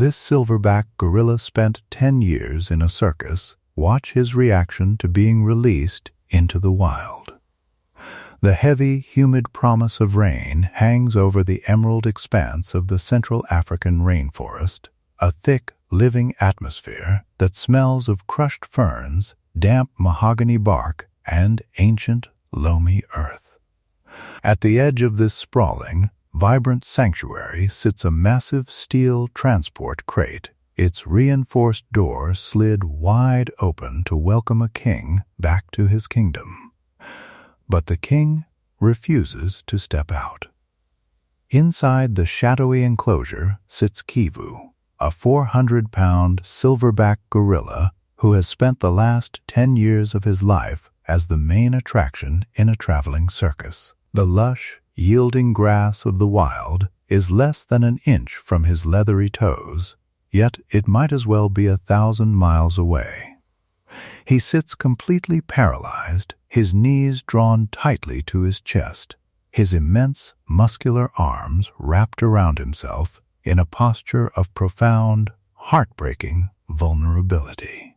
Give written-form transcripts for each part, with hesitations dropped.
This silverback gorilla spent 10 years in a circus. Watch his reaction to being released into the wild. The heavy, humid promise of rain hangs over the emerald expanse of the Central African rainforest, a thick, living atmosphere that smells of crushed ferns, damp mahogany bark, and ancient, loamy earth. At the edge of this sprawling, vibrant sanctuary sits a massive steel transport crate, its reinforced door slid wide open to welcome a king back to his kingdom. But the king refuses to step out. Inside the shadowy enclosure sits Kivu, a 400-pound silverback gorilla who has spent the last 10 years of his life as the main attraction in a traveling circus. The lush, yielding grass of the wild is less than an inch from his leathery toes, yet it might as well be 1,000 miles away. He sits completely paralyzed, his knees drawn tightly to his chest, his immense, muscular arms wrapped around himself in a posture of profound, heartbreaking vulnerability.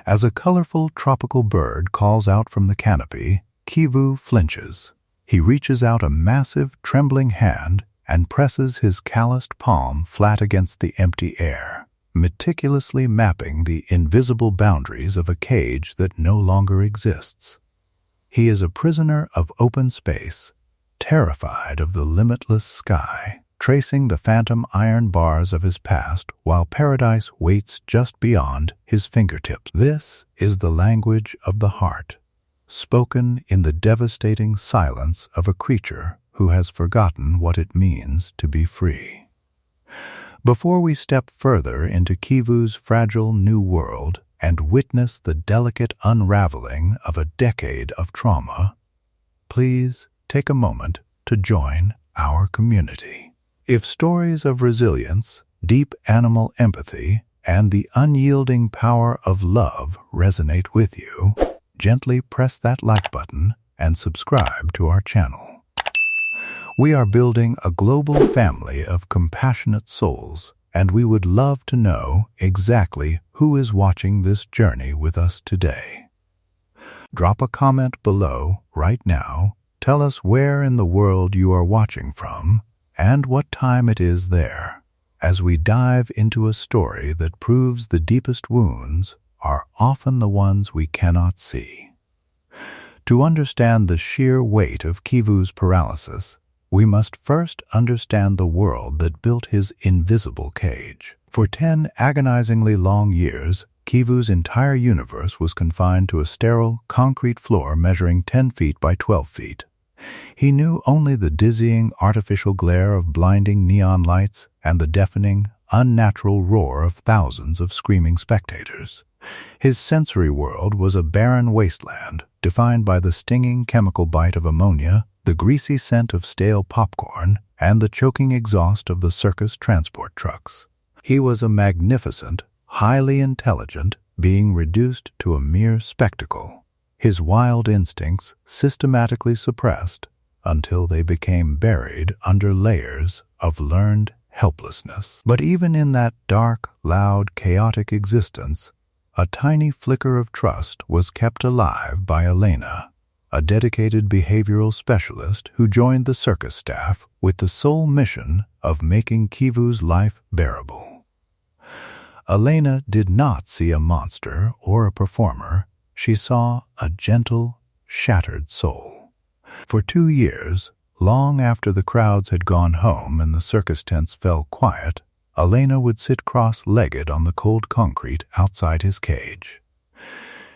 As a colorful tropical bird calls out from the canopy, Kivu flinches. He reaches out a massive, trembling hand and presses his calloused palm flat against the empty air, meticulously mapping the invisible boundaries of a cage that no longer exists. He is a prisoner of open space, terrified of the limitless sky, tracing the phantom iron bars of his past while paradise waits just beyond his fingertips. This is the language of the heart, spoken in the devastating silence of a creature who has forgotten what it means to be free. Before we step further into Kivu's fragile new world and witness the delicate unraveling of a decade of trauma, please take a moment to join our community. If stories of resilience, deep animal empathy, and the unyielding power of love resonate with you, gently press that like button and subscribe to our channel. We are building a global family of compassionate souls, and we would love to know exactly who is watching this journey with us today. Drop a comment below right now. Tell us where in the world you are watching from and what time it is there, as we dive into a story that proves the deepest wounds are often the ones we cannot see. To understand the sheer weight of Kivu's paralysis, we must first understand the world that built his invisible cage. For 10 agonizingly long years, Kivu's entire universe was confined to a sterile, concrete floor measuring 10 feet by 12 feet. He knew only the dizzying, artificial glare of blinding neon lights and the deafening, unnatural roar of thousands of screaming spectators. His sensory world was a barren wasteland, defined by the stinging chemical bite of ammonia, the greasy scent of stale popcorn, and the choking exhaust of the circus transport trucks. He was a magnificent, highly intelligent being reduced to a mere spectacle, his wild instincts systematically suppressed until they became buried under layers of learned helplessness. But even in that dark, loud, chaotic existence, a tiny flicker of trust was kept alive by Elena, a dedicated behavioral specialist who joined the circus staff with the sole mission of making Kivu's life bearable. Elena did not see a monster or a performer. She saw a gentle, shattered soul. For 2 years, long after the crowds had gone home and the circus tents fell quiet, Elena would sit cross-legged on the cold concrete outside his cage.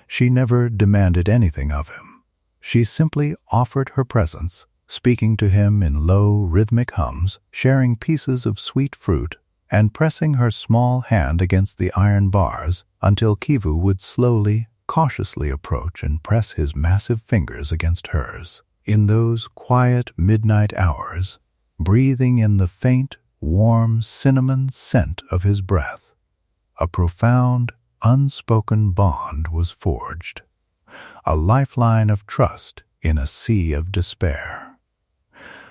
She never demanded anything of him. She simply offered her presence, speaking to him in low, rhythmic hums, sharing pieces of sweet fruit, and pressing her small hand against the iron bars until Kivu would slowly, cautiously approach and press his massive fingers against hers. In those quiet midnight hours, breathing in the faint, warm cinnamon scent of his breath, a profound, unspoken bond was forged, a lifeline of trust in a sea of despair.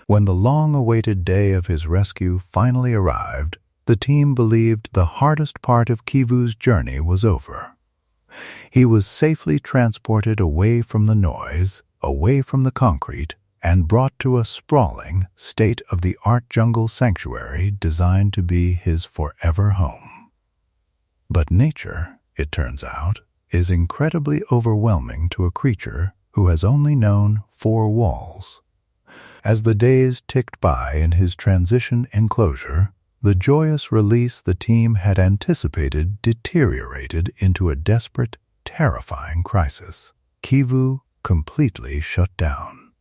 When the long-awaited day of his rescue finally arrived, the team believed the hardest part of Kivu's journey was over. He was safely transported away from the noise, away from the concrete, and brought to a sprawling, state-of-the-art jungle sanctuary designed to be his forever home. But nature, it turns out, is incredibly overwhelming to a creature who has only known 4 walls. As the days ticked by in his transition enclosure, the joyous release the team had anticipated deteriorated into a desperate, terrifying crisis. Kivu completely shut down.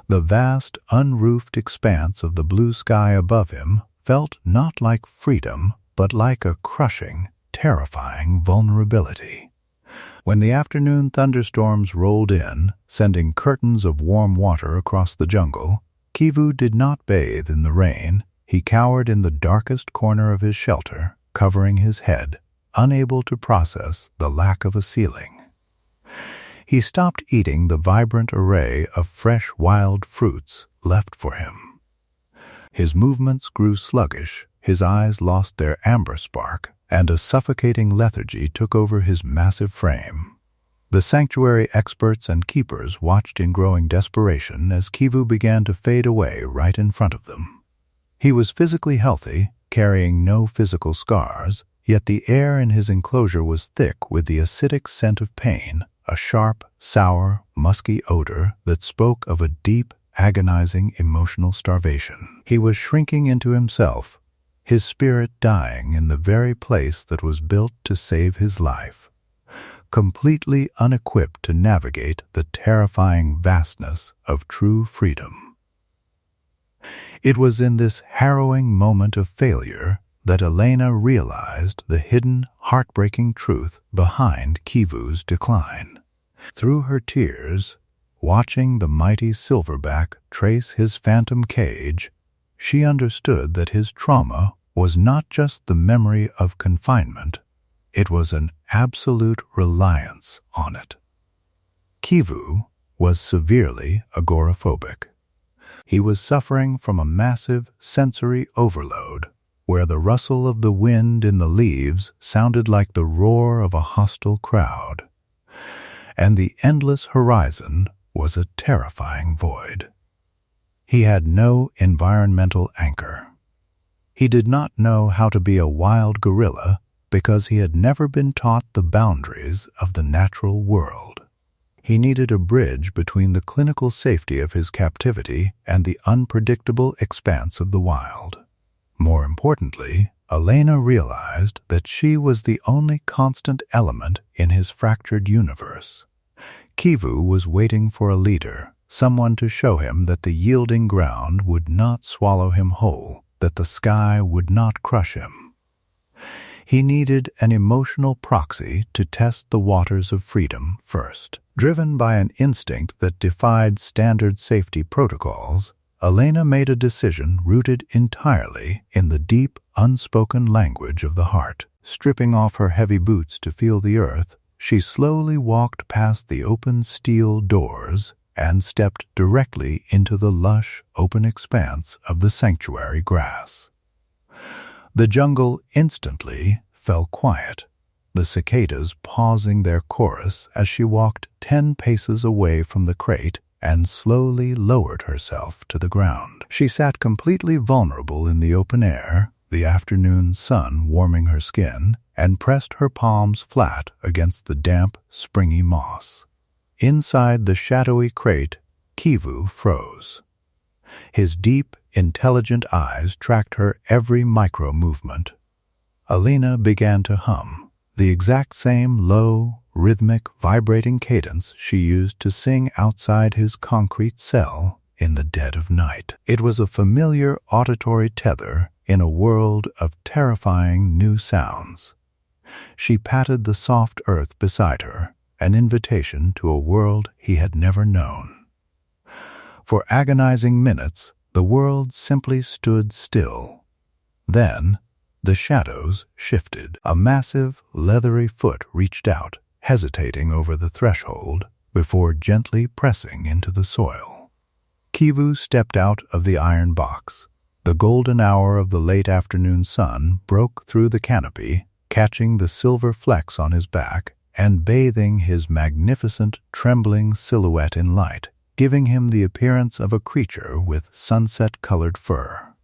The vast, unroofed expanse of the blue sky above him felt not like freedom, but like a crushing, terrifying vulnerability. When the afternoon thunderstorms rolled in, sending curtains of warm water across the jungle, Kivu did not bathe in the rain. He cowered in the darkest corner of his shelter, covering his head, unable to process the lack of a ceiling. He stopped eating the vibrant array of fresh wild fruits left for him. His movements grew sluggish, his eyes lost their amber spark, and a suffocating lethargy took over his massive frame. The sanctuary experts and keepers watched in growing desperation as Kivu began to fade away right in front of them. He was physically healthy, carrying no physical scars, yet the air in his enclosure was thick with the acidic scent of pain, a sharp, sour, musky odor that spoke of a deep, agonizing emotional starvation. He was shrinking into himself, his spirit dying in the very place that was built to save his life, completely unequipped to navigate the terrifying vastness of true freedom. It was in this harrowing moment of failure that Elena realized the hidden, heartbreaking truth behind Kivu's decline. Through her tears, watching the mighty silverback trace his phantom cage, she understood that his trauma was not just the memory of confinement, it was an absolute reliance on it. Kivu was severely agoraphobic. He was suffering from a massive sensory overload, where the rustle of the wind in the leaves sounded like the roar of a hostile crowd, and the endless horizon was a terrifying void. He had no environmental anchor. He did not know how to be a wild gorilla because he had never been taught the boundaries of the natural world. He needed a bridge between the clinical safety of his captivity and the unpredictable expanse of the wild. More importantly, Elena realized that she was the only constant element in his fractured universe. Kivu was waiting for a leader, someone to show him that the yielding ground would not swallow him whole, that the sky would not crush him. He needed an emotional proxy to test the waters of freedom first. Driven by an instinct that defied standard safety protocols, Elena made a decision rooted entirely in the deep, unspoken language of the heart. Stripping off her heavy boots to feel the earth, she slowly walked past the open steel doors and stepped directly into the lush, open expanse of the sanctuary grass. The jungle instantly fell quiet, the cicadas pausing their chorus as she walked 10 paces away from the crate and slowly lowered herself to the ground. She sat completely vulnerable in the open air, the afternoon sun warming her skin, and pressed her palms flat against the damp, springy moss. Inside the shadowy crate, Kivu froze. His deep, intelligent eyes tracked her every micro-movement. Elena began to hum, the exact same low, rhythmic, vibrating cadence she used to sing outside his concrete cell in the dead of night. It was a familiar auditory tether in a world of terrifying new sounds. She patted the soft earth beside her, an invitation to a world he had never known. For agonizing minutes, the world simply stood still. Then, the shadows shifted. A massive, leathery foot reached out, hesitating over the threshold, before gently pressing into the soil. Kivu stepped out of the iron box. The golden hour of the late afternoon sun broke through the canopy, catching the silver flecks on his back and bathing his magnificent, trembling silhouette in light, giving him the appearance of a creature with sunset-colored fur.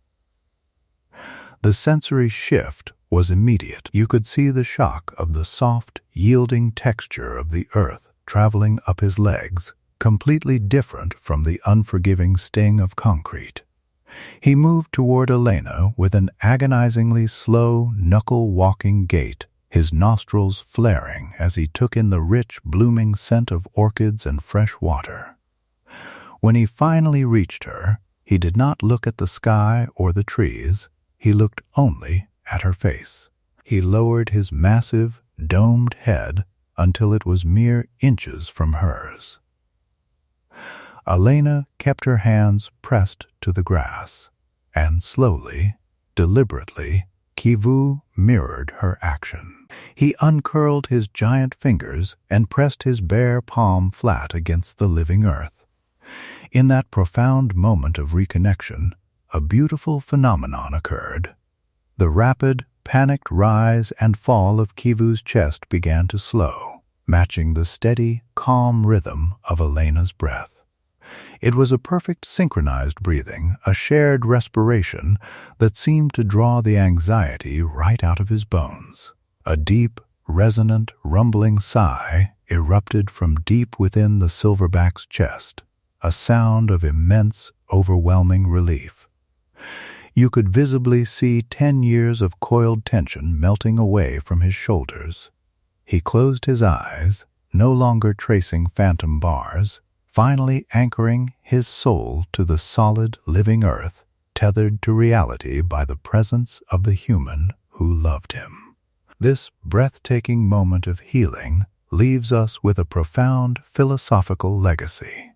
The sensory shift was immediate. You could see the shock of the soft, yielding texture of the earth traveling up his legs, completely different from the unforgiving sting of concrete. He moved toward Elena with an agonizingly slow, knuckle-walking gait, his nostrils flaring as he took in the rich, blooming scent of orchids and fresh water. When he finally reached her, he did not look at the sky or the trees. He looked only at her face. He lowered his massive, domed head until it was mere inches from hers. Elena kept her hands pressed to the grass, and slowly, deliberately, Kivu mirrored her action. He uncurled his giant fingers and pressed his bare palm flat against the living earth. In that profound moment of reconnection, a beautiful phenomenon occurred. The rapid, panicked rise and fall of Kivu's chest began to slow, matching the steady, calm rhythm of Elena's breath. It was a perfect synchronized breathing, a shared respiration that seemed to draw the anxiety right out of his bones. A deep, resonant, rumbling sigh erupted from deep within the silverback's chest, a sound of immense, overwhelming relief. You could visibly see 10 years of coiled tension melting away from his shoulders. He closed his eyes, no longer tracing phantom bars, finally anchoring his soul to the solid, living earth, tethered to reality by the presence of the human who loved him. This breathtaking moment of healing leaves us with a profound philosophical legacy.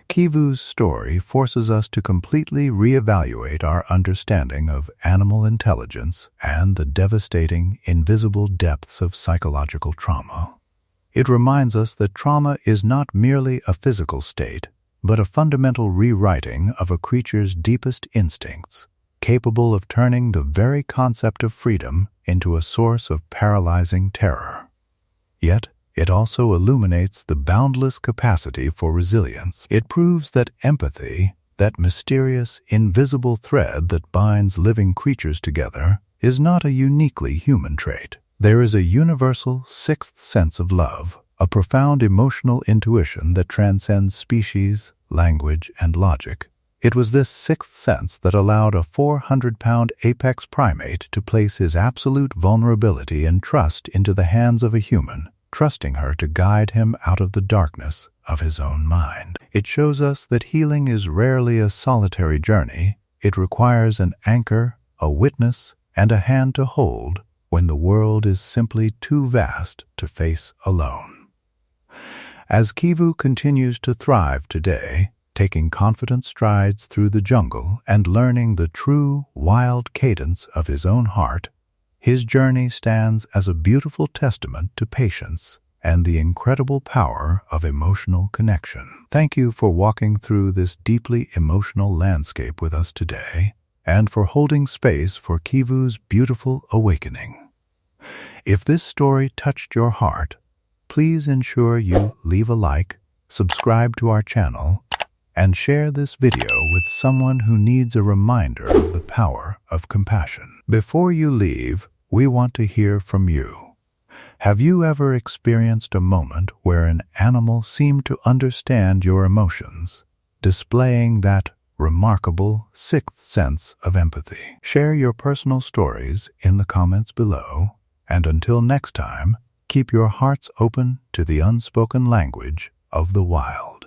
Kivu's story forces us to completely reevaluate our understanding of animal intelligence and the devastating, invisible depths of psychological trauma. It reminds us that trauma is not merely a physical state, but a fundamental rewriting of a creature's deepest instincts, capable of turning the very concept of freedom into a source of paralyzing terror. Yet, it also illuminates the boundless capacity for resilience. It proves that empathy, that mysterious, invisible thread that binds living creatures together, is not a uniquely human trait. There is a universal sixth sense of love, a profound emotional intuition that transcends species, language, and logic. It was this sixth sense that allowed a 400-pound apex primate to place his absolute vulnerability and trust into the hands of a human, trusting her to guide him out of the darkness of his own mind. It shows us that healing is rarely a solitary journey. It requires an anchor, a witness, and a hand to hold when the world is simply too vast to face alone. As Kivu continues to thrive today, taking confident strides through the jungle and learning the true, wild cadence of his own heart, his journey stands as a beautiful testament to patience and the incredible power of emotional connection. Thank you for walking through this deeply emotional landscape with us today, and for holding space for Kivu's beautiful awakening. If this story touched your heart, please ensure you leave a like, subscribe to our channel, and share this video with someone who needs a reminder of the power of compassion. Before you leave, we want to hear from you. Have you ever experienced a moment where an animal seemed to understand your emotions, displaying that remarkable sixth sense of empathy? Share your personal stories in the comments below, and until next time, keep your hearts open to the unspoken language of the wild.